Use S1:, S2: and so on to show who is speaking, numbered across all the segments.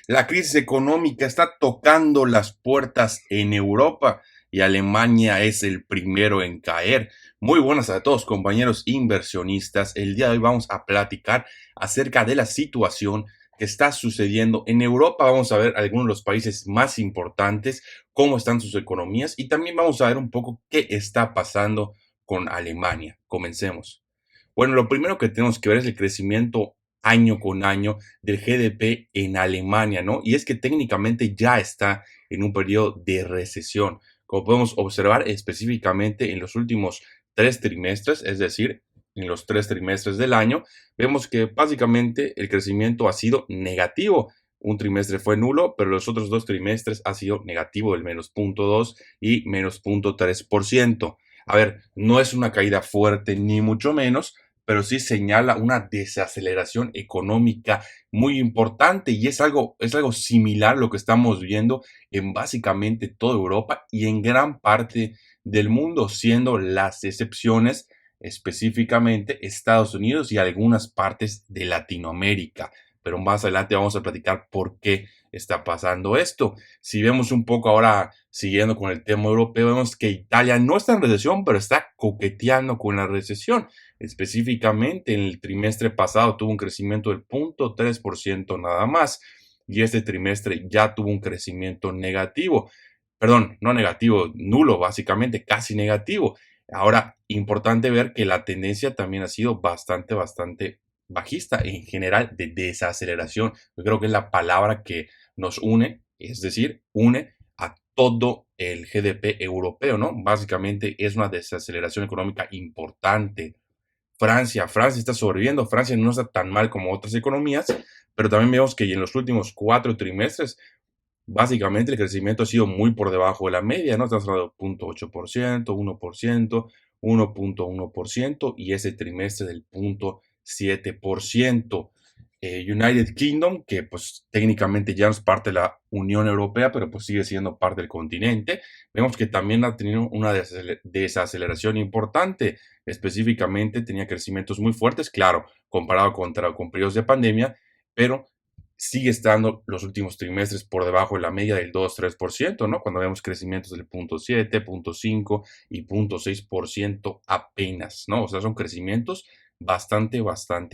S1: La crisis económica está tocando las puertas en Europa y Alemania es el primero en caer. Muy buenas a todos, compañeros inversionistas. El día de hoy vamos a platicar acerca de la situación que está sucediendo en Europa. Vamos a ver algunos de los países más importantes, cómo están sus economías y también vamos a ver un poco qué está pasando con Alemania. Comencemos. Bueno, lo primero que tenemos que ver es el crecimiento año con año del GDP en Alemania, ¿no? Y es que técnicamente ya está en un periodo de recesión, como podemos observar específicamente en los últimos 3 trimestres, es decir, en los 3 trimestres del año, vemos que básicamente el crecimiento ha sido negativo. Un trimestre fue nulo, pero los otros 2 trimestres ha sido negativo, el -0,2 y -0,3%. A ver, no es una caída fuerte ni mucho menos, pero sí señala una desaceleración económica muy importante y es algo similar a lo que estamos viendo en básicamente toda Europa y en gran parte del mundo, siendo las excepciones específicamente Estados Unidos y algunas partes de Latinoamérica. Pero más adelante vamos a platicar por qué está pasando esto. Si vemos un poco ahora, siguiendo con el tema europeo, vemos que Italia no está en recesión, pero está coqueteando con la recesión. Específicamente, en el trimestre pasado tuvo un crecimiento del 0,3% nada más y este trimestre ya tuvo un crecimiento negativo. Perdón, no negativo, nulo, básicamente, casi negativo. Ahora, importante ver que la tendencia también ha sido bastante bajista en general de desaceleración. Yo creo que es la palabra que nos une, es decir, une a todo el GDP europeo, ¿no? Básicamente es una desaceleración económica importante. Francia está sobreviviendo, Francia no está tan mal como otras economías, pero también vemos que en los últimos 4 trimestres, básicamente el crecimiento ha sido muy por debajo de la media, ¿no? Estamos hablando de 0,8%, 1%, 1,1% y ese trimestre del 0,7%. United Kingdom, que pues técnicamente ya no es parte de la Unión Europea, pero pues sigue siendo parte del continente, vemos que también ha tenido una desaceleración importante. Específicamente tenía crecimientos muy fuertes, claro, comparado con periodos de pandemia, pero sigue estando los últimos trimestres por debajo de la media del 2-3%, ¿no? Cuando vemos crecimientos del 0,7, 0,5 y 0,6% apenas, ¿no? O sea, son crecimientos bastante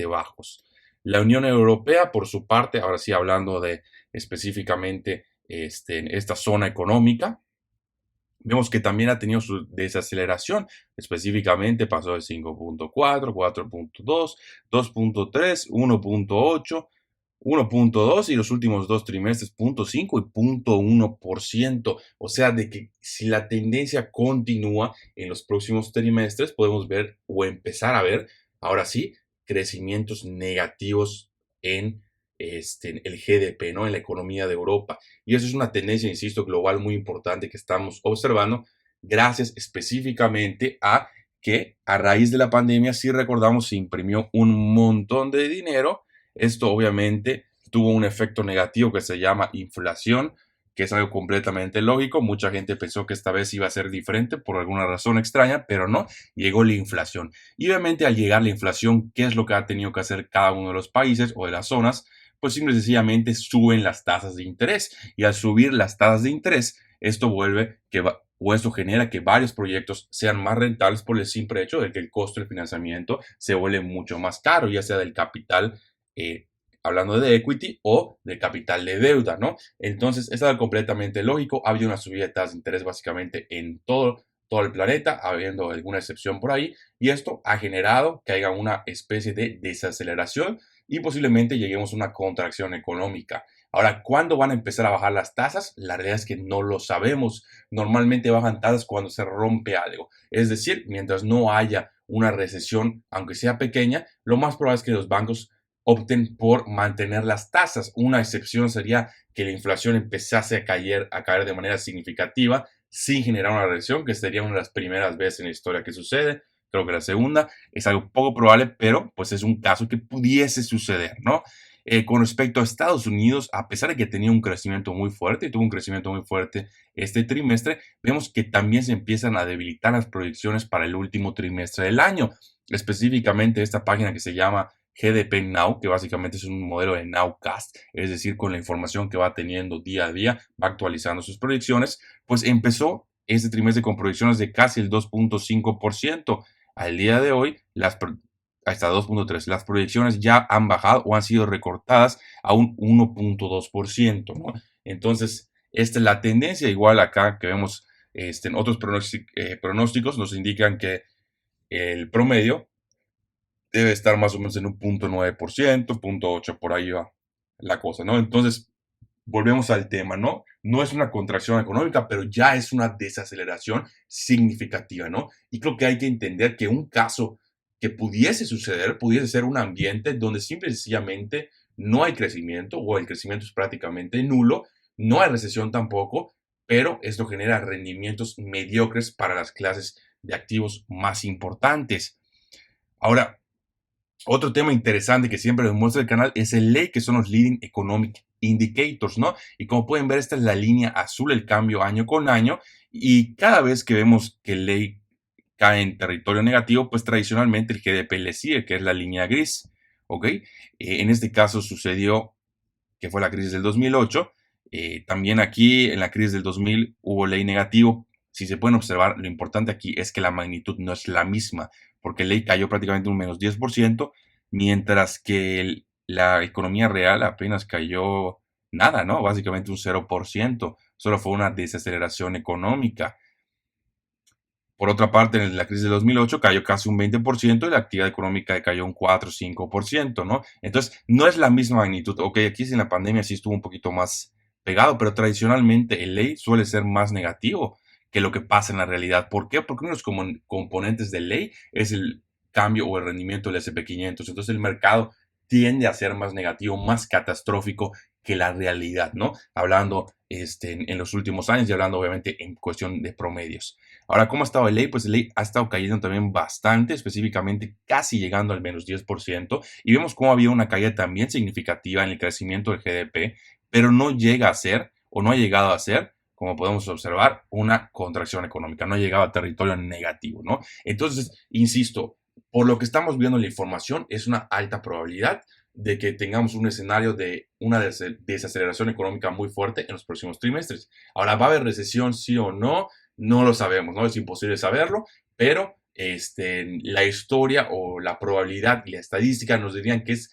S1: bajos. La Unión Europea, por su parte, ahora sí hablando de específicamente esta zona económica, vemos que también ha tenido su desaceleración, específicamente pasó de 5,4, 4,2, 2,3, 1,8, 1,2 y los últimos 2 trimestres 0,5 y 0,1%. O sea, de que si la tendencia continúa en los próximos trimestres, podemos ver o empezar a ver, ahora sí, crecimientos negativos en el GDP, ¿no? En la economía de Europa. Y eso es una tendencia, insisto, global muy importante que estamos observando gracias específicamente a que a raíz de la pandemia, si recordamos, se imprimió un montón de dinero. Esto obviamente tuvo un efecto negativo que se llama inflación, que es algo completamente lógico. Mucha gente pensó que esta vez iba a ser diferente por alguna razón extraña, pero no, llegó la inflación. Y obviamente al llegar la inflación, ¿qué es lo que ha tenido que hacer cada uno de los países o de las zonas? Pues simple y sencillamente suben las tasas de interés. Y al subir las tasas de interés, esto vuelve que o esto genera que varios proyectos sean más rentables por el simple hecho de que el costo del financiamiento se vuelve mucho más caro, ya sea del capital, eh, hablando de equity o de capital de deuda, ¿no? Entonces, es algo completamente lógico. Ha habido una subida de tasas de interés básicamente en todo el planeta, habiendo alguna excepción por ahí, y esto ha generado que haya una especie de desaceleración y posiblemente lleguemos a una contracción económica. Ahora, ¿cuándo van a empezar a bajar las tasas? La realidad es que no lo sabemos. Normalmente bajan tasas cuando se rompe algo. Es decir, mientras no haya una recesión, aunque sea pequeña, lo más probable es que los bancos opten por mantener las tasas. Una excepción sería que la inflación empezase a caer de manera significativa sin generar una recesión, que sería una de las primeras veces en la historia que sucede. Creo que la segunda es algo poco probable, pero pues es un caso que pudiese suceder, ¿no? Con respecto a Estados Unidos, a pesar de que tenía un crecimiento muy fuerte y tuvo un crecimiento muy fuerte este trimestre, vemos que también se empiezan a debilitar las proyecciones para el último trimestre del año. Específicamente esta página que se llama GDP Now, que básicamente es un modelo de Nowcast, es decir, con la información que va teniendo día a día, va actualizando sus proyecciones, pues empezó este trimestre con proyecciones de casi el 2.5%. Al día de hoy, hasta 2.3, las proyecciones ya han bajado o han sido recortadas a un 1.2%, ¿no? Entonces, esta es la tendencia. Igual acá que vemos en otros pronósticos nos indican que el promedio debe estar más o menos en un 0.9%, 0.8%, por ahí va la cosa, ¿no? Entonces, volvemos al tema, ¿no? No es una contracción económica, pero ya es una desaceleración significativa, ¿no? Y creo que hay que entender que un caso que pudiese suceder, pudiese ser un ambiente donde simple y sencillamente no hay crecimiento o el crecimiento es prácticamente nulo, no hay recesión tampoco, pero esto genera rendimientos mediocres para las clases de activos más importantes. Ahora, otro tema interesante que siempre nos muestra el canal es el ley, que son los Leading Economic Indicators, ¿no? Y como pueden ver, esta es la línea azul, el cambio año con año, y cada vez que vemos que el ley cae en territorio negativo, pues tradicionalmente el GDP le sigue, que es la línea gris, ¿ok? En este caso sucedió que fue la crisis del 2008. También aquí en la crisis del 2000 hubo ley negativo. Si se pueden observar, lo importante aquí es que la magnitud no es la misma, porque ley cayó prácticamente un menos 10%, mientras que la economía real apenas cayó nada, ¿no? Básicamente un 0%. Solo fue una desaceleración económica. Por otra parte, en la crisis de 2008 cayó casi un 20% y la actividad económica cayó un 4 o 5%, ¿no? Entonces, no es la misma magnitud. Ok, aquí en la pandemia sí estuvo un poquito más pegado, pero tradicionalmente el ley suele ser más negativo que lo que pasa en la realidad. ¿Por qué? Porque uno de los componentes de ley es el cambio o el rendimiento del S&P 500. Entonces, el mercado tiende a ser más negativo, más catastrófico que la realidad, ¿no? Hablando en los últimos años y hablando obviamente en cuestión de promedios. Ahora, ¿cómo ha estado el ley? Pues el ley ha estado cayendo también bastante, específicamente casi llegando al menos 10%, y vemos cómo había una caída también significativa en el crecimiento del GDP, pero no llega a ser, o no ha llegado a ser, como podemos observar, una contracción económica, no ha llegado a territorio negativo, ¿no? Entonces, insisto, por lo que estamos viendo en la información, es una alta probabilidad de que tengamos un escenario de una desaceleración económica muy fuerte en los próximos trimestres. Ahora, ¿va a haber recesión sí o no? No lo sabemos, ¿no? Es imposible saberlo, pero la historia o la probabilidad y la estadística nos dirían que es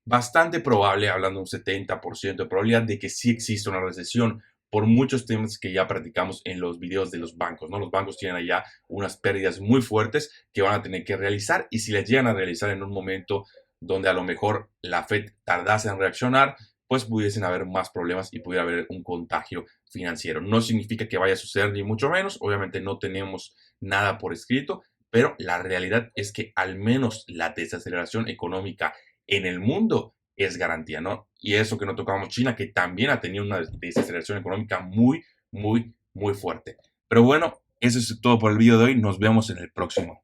S1: bastante probable, hablando de un 70% de probabilidad de que sí exista una recesión por muchos temas que ya practicamos en los videos de los bancos, ¿no? Los bancos tienen allá unas pérdidas muy fuertes que van a tener que realizar y si las llegan a realizar en un momento donde a lo mejor la Fed tardase en reaccionar, pues pudiesen haber más problemas y pudiera haber un contagio financiero. No significa que vaya a suceder ni mucho menos, obviamente no tenemos nada por escrito, pero la realidad es que al menos la desaceleración económica en el mundo es garantía, ¿no? Y eso que no tocamos China, que también ha tenido una desaceleración económica muy, muy, muy fuerte. Pero bueno, eso es todo por el video de hoy. Nos vemos en el próximo.